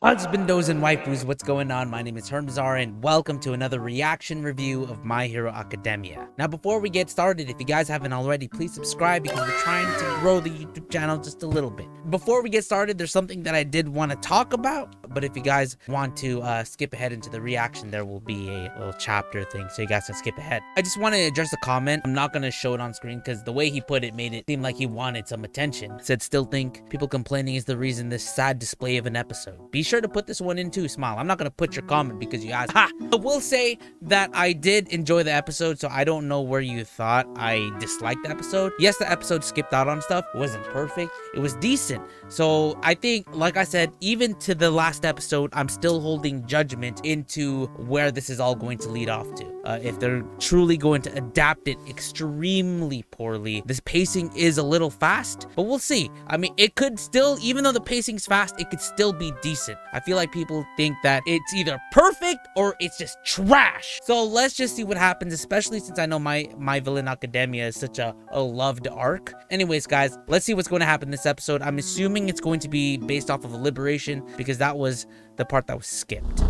Husbandos and waifus, what's going on? My name is HERMSAUR and welcome to another reaction review of My Hero Academia. Now before we get started, if you guys haven't already, please subscribe because we're trying to grow the YouTube channel just a little bit. Before we get started, there's something that I did want to talk about, but if you guys want to skip ahead into the reaction, there will be a little chapter thing so you guys can skip ahead. I just want to address a comment. I'm not going to show it on screen because the way he put it made it seem like he wanted some attention. Said, still think people complaining is the reason this sad display of an episode. Be sure to put this one in too, Smile. I'm not gonna put your comment because you asked. Ha! I will say that I did enjoy the episode, so I don't know where you thought I disliked the episode. Yes, the episode skipped out on stuff. It wasn't perfect. It was decent. So I think, like I said, even to the last episode, I'm still holding judgment into where this is all going to lead off to. If they're truly going to adapt it extremely poorly. This pacing is a little fast, but we'll see. I mean, it could still, even though the pacing's fast, it could still be decent. I feel like people think that it's either perfect or it's just trash. So let's just see what happens, especially since I know My Villain Academia is such a loved arc. Anyways, guys, let's see what's going to happen this episode. I'm assuming it's going to be based off of Liberation because that was the part that was skipped.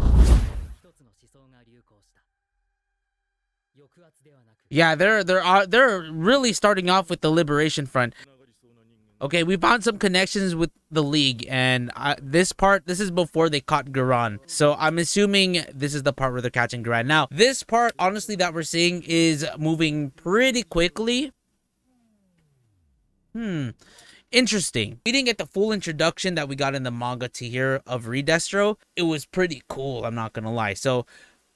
Yeah, they're really starting off with the Liberation Front. Okay, we found some connections with the League, and this is before they caught Garan. So I'm assuming this is the part where they're catching Garan. Now, this part, honestly, that we're seeing is moving pretty quickly. Interesting. We didn't get the full introduction that we got in the manga to here of Redestro. It was pretty cool, I'm not gonna lie. So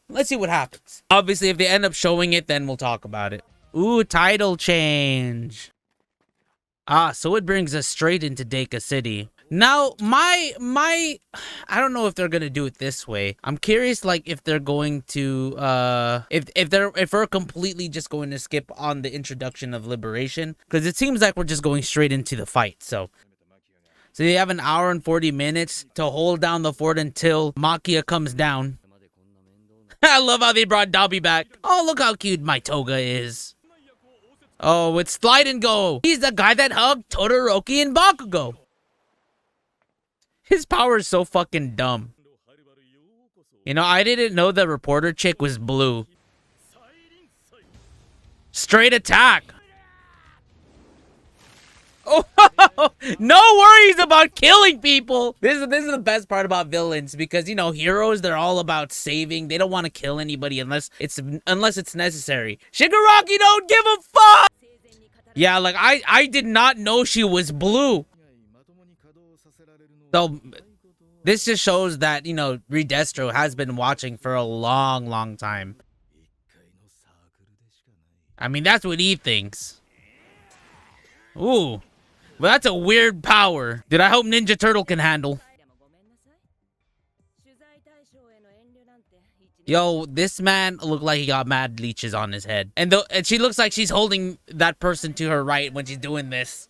let's see what happens. Obviously, if they end up showing it, then we'll talk about it. Ooh, title change. Ah, so it brings us straight into Deka City. Now, I don't know if they're gonna do it this way. I'm curious, like, if they're going to, if we're completely just going to skip on the introduction of Liberation, because it seems like we're just going straight into the fight. So they have an hour and 40 minutes to hold down the fort until Makia comes down. I love how they brought Dobby back. Oh, look how cute my Toga is. Oh, it's Slide and Go. He's the guy that hugged Todoroki and Bakugo. His power is so fucking dumb. You know, I didn't know the reporter chick was blue. Straight attack. Oh, no worries about killing people. This is the best part about villains because, you know, heroes, they're all about saving. They don't want to kill anybody unless it's necessary. Shigaraki don't give a fuck. Yeah, like I did not know she was blue. So this just shows that, you know, Redestro has been watching for a long time. I mean, that's what he thinks. Ooh. Well, that's a weird power that I hope Ninja Turtle can handle. Yo, this man looked like he got mad leeches on his head. And she looks like she's holding that person to her right when she's doing this.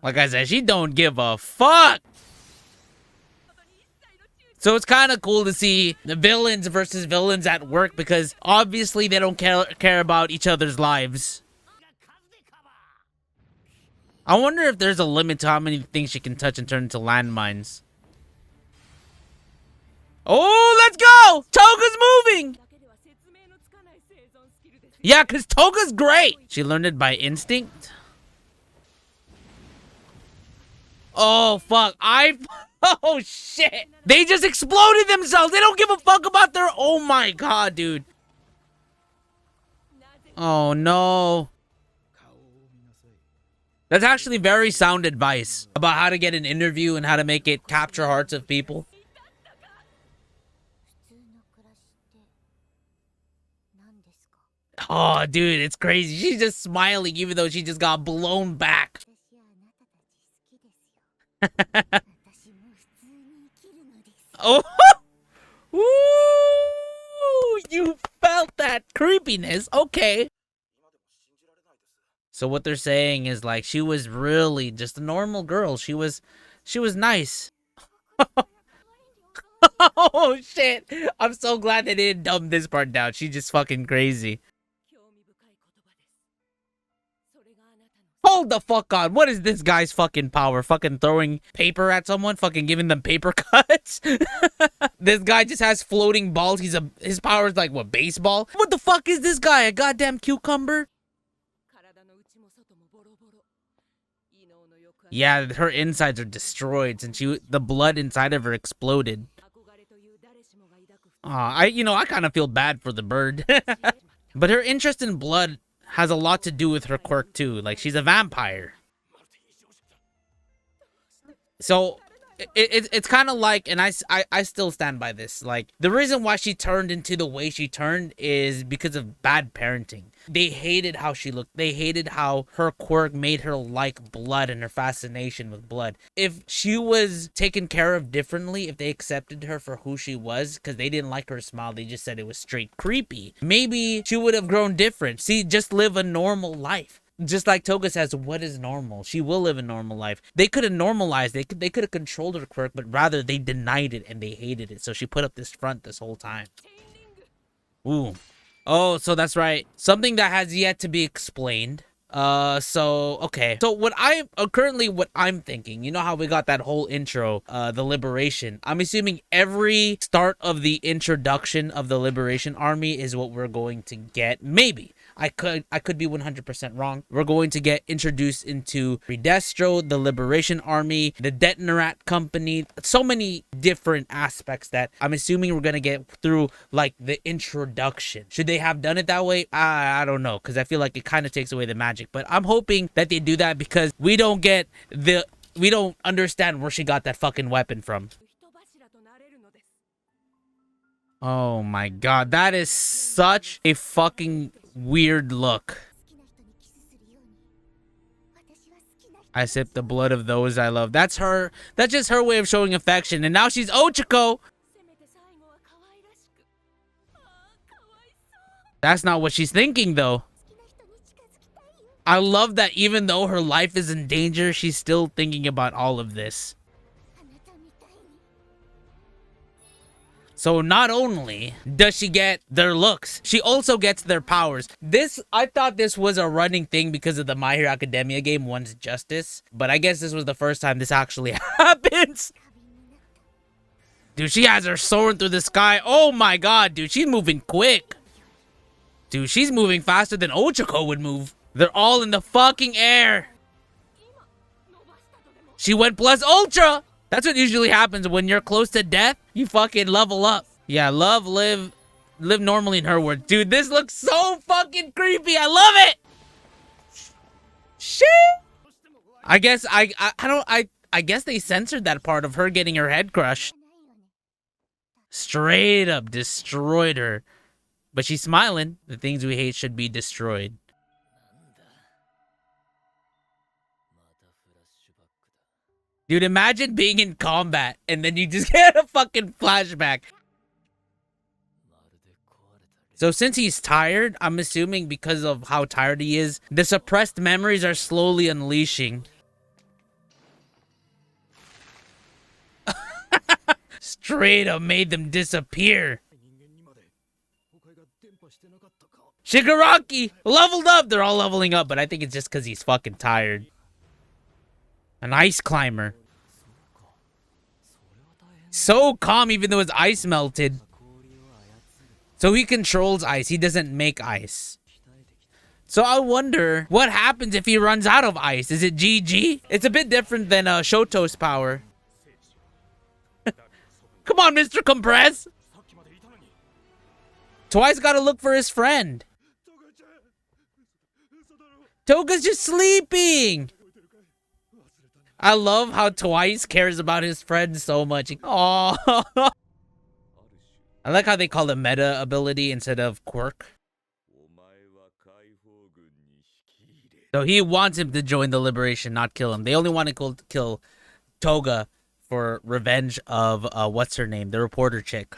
Like I said, she don't give a fuck. So it's kind of cool to see the villains versus villains at work because obviously they don't care about each other's lives. I wonder if there's a limit to how many things she can touch and turn into landmines. Oh, let's go! Toga's moving! Yeah, because Toga's great! She learned it by instinct? Oh, fuck. Oh, shit! They just exploded themselves! They don't give a fuck about their... Oh, my God, dude. Oh, no. That's actually very sound advice about how to get an interview and how to make it capture hearts of people. Oh, dude, it's crazy. She's just smiling even though she just got blown back. Oh, ooh, you felt that creepiness. Okay. So what they're saying is like she was really just a normal girl. She was nice. Oh shit. I'm so glad they didn't dumb this part down. She's just fucking crazy. Hold the fuck on. What is this guy's fucking power? Fucking throwing paper at someone? Fucking giving them paper cuts? This guy just has floating balls. His power is like, what, baseball? What the fuck is this guy? A goddamn cucumber? Yeah, her insides are destroyed since the blood inside of her exploded. I kind of feel bad for the bird. But her interest in blood has a lot to do with her quirk too. Like, she's a vampire. So it's kind of like, and I still stand by this, like, the reason why she turned into the way she turned is because of bad parenting. They hated how she looked. They hated how her quirk made her like blood and her fascination with blood. If she was taken care of differently, if they accepted her for who she was, because they didn't like her smile, they just said it was straight creepy, maybe she would have grown different. See, just live a normal life. Just like Toga says, what is normal? She will live a normal life. They could have normalized. They could have controlled her quirk, but rather they denied it and they hated it. So she put up this front this whole time. Ooh. Oh, so that's right. Something that has yet to be explained. Okay. So what I'm thinking, you know how we got that whole intro, the Liberation. I'm assuming every start of the introduction of the Liberation Army is what we're going to get. Maybe. I could be 100% wrong. We're going to get introduced into Redestro, the Liberation Army, the Detonarat Company, so many different aspects that I'm assuming we're going to get through, like, the introduction. Should they have done it that way? I don't know, because I feel like it kind of takes away the magic. But I'm hoping that they do that because we don't understand where she got that fucking weapon from. Oh my god, that is such a fucking weird look. I sip the blood of those I love. That's just her way of showing affection. And now she's Ochako. That's not what she's thinking, though. I love that even though her life is in danger, she's still thinking about all of this. So not only does she get their looks, she also gets their powers. I thought this was a running thing because of the My Hero Academia game, One's Justice. But I guess this was the first time this actually happens. Dude, she has her soaring through the sky. Oh my god, dude, she's moving quick. Dude, she's moving faster than Ochako would move. They're all in the fucking air. She went plus ultra. That's what usually happens when you're close to death. You fucking level up. Yeah, live normally in her words. Dude, this looks so fucking creepy. I love it. Shit. I guess they censored that part of her getting her head crushed. Straight up destroyed her. But she's smiling. The things we hate should be destroyed. Dude, imagine being in combat and then you just get a fucking flashback. So since he's tired, I'm assuming because of how tired he is, the suppressed memories are slowly unleashing. Straight up made them disappear. Shigaraki leveled up. They're all leveling up, but I think it's just because he's fucking tired. An ice climber. So calm even though his ice melted. So he controls ice. He doesn't make ice. So I wonder what happens if he runs out of ice. Is it GG? It's a bit different than Shoto's power. Come on, Mr. Compress. Twice gotta look for his friend. Toga's just sleeping. I love how Twice cares about his friend so much. Aww. I like how they call it meta ability instead of quirk. So he wants him to join the Liberation, not kill him. They only want to kill Toga for revenge of, what's her name? The reporter chick.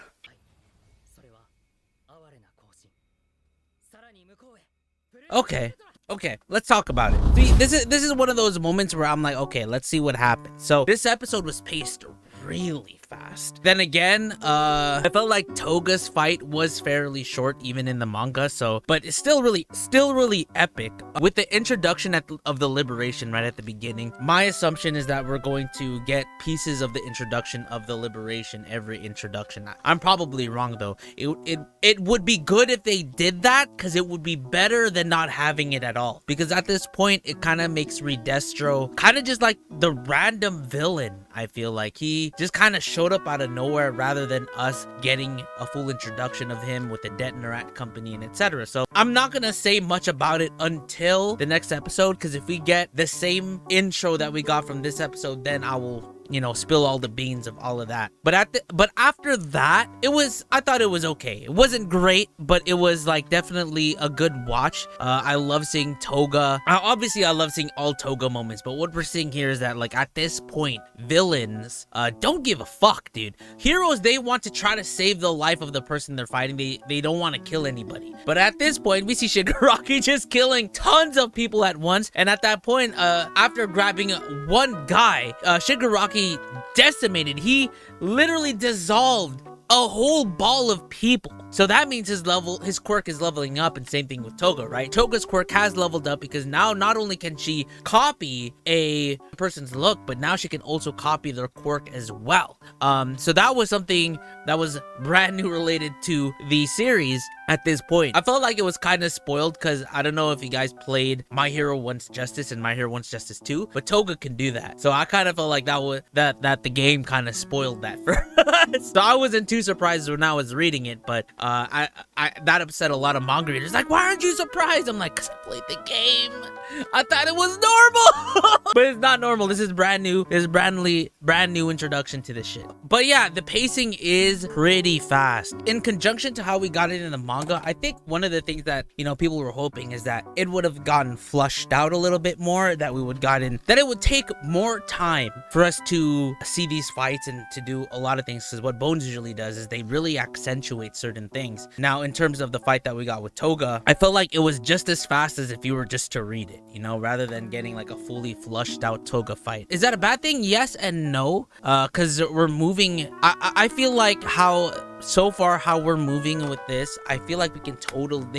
Okay. Okay, let's talk about it. See, this is one of those moments where I'm like, okay, let's see what happens. So this episode was paced really fast. Then again, I felt like Toga's fight was fairly short even in the manga, so, but it's still really epic. With the introduction of the liberation right at the beginning, my assumption is that we're going to get pieces of the introduction of the liberation every introduction. I'm probably wrong though. It would be good if they did that, because it would be better than not having it at all, because at this point it kind of makes Redestro kind of just like the random villain. I feel like he just kind of showed up out of nowhere rather than us getting a full introduction of him with the Detonarat company and etc. So I'm not gonna say much about it until the next episode, because if we get the same intro that we got from this episode, then I will, you know, spill all the beans of all of that. But after that, I thought it was okay. It wasn't great, but it was like definitely a good watch. I love seeing Toga. Obviously I love seeing all Toga moments, but what we're seeing here is that, like, at this point, villains don't give a fuck, dude. Heroes, they want to try to save the life of the person they're fighting. They don't want to kill anybody. But at this point, we see Shigaraki just killing tons of people at once, and at that point, after grabbing one guy, Shigaraki decimated. He literally dissolved a whole ball of people. So that means his quirk is leveling up, and same thing with Toga, right? Toga's quirk has leveled up because now not only can she copy a person's look, but now she can also copy their quirk as well. So that was something that was brand new related to the series at this point. I felt like it was kind of spoiled because I don't know if you guys played My Hero Wants Justice and My Hero Wants Justice 2, but Toga can do that. So I kind of felt like that the game kind of spoiled that for us. So I wasn't too surprised when I was reading it, but that upset a lot of manga readers. Like, why aren't you surprised? I'm like, because I played the game. I thought it was normal. But it's not normal. This is brand new. This is brand new introduction to this shit. But yeah, the pacing is pretty fast. In conjunction to how we got it in the manga, I think one of the things that, you know, people were hoping is that it would have gotten flushed out a little bit more, that it would take more time for us to see these fights and to do a lot of things, because what Bones usually does is they really accentuate certain things. Now, in terms of the fight that we got with Toga, I felt like it was just as fast as if you were just to read it, you know, rather than getting like a fully flushed out Toga fight. Is that a bad thing? Yes and no, because we're moving. I feel like so far how we're moving with this, I feel like they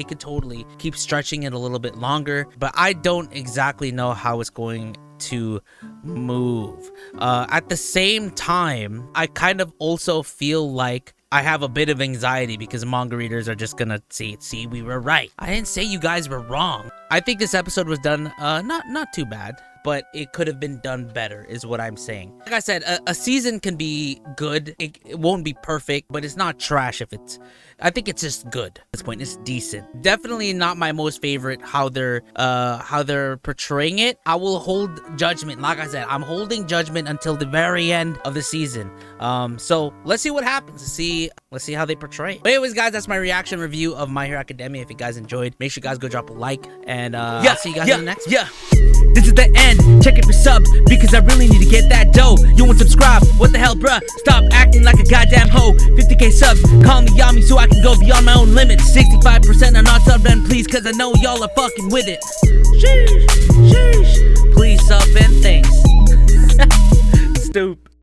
could totally keep stretching it a little bit longer, but I don't exactly know how it's going to move. At the same time, I kind of also feel like I have a bit of anxiety because manga readers are just gonna see we were right. I didn't say you guys were wrong. I think this episode was done not too bad, but it could have been done better is what I'm saying. Like I said, a season can be good. It won't be perfect, but it's not trash. I think it's just good at this point. It's decent. Definitely not my most favorite how they're portraying it. I will hold judgment. Like I said, I'm holding judgment until the very end of the season. So let's see what happens. Let's see how they portray it. But anyways, guys, that's my reaction review of My Hero Academia. If you guys enjoyed, make sure you guys go drop a like, and I'll see you guys in the next one. This is the end. Check it for sub, because I really need to get that dough. You won't subscribe? What the hell, bruh? Stop acting like a goddamn hoe. 50k subs, call me Yami so I can go beyond my own limits. 65% are not subbed, and please, cause I know y'all are fucking with it. Sheesh, sheesh. Please sub and thanks. Stupid.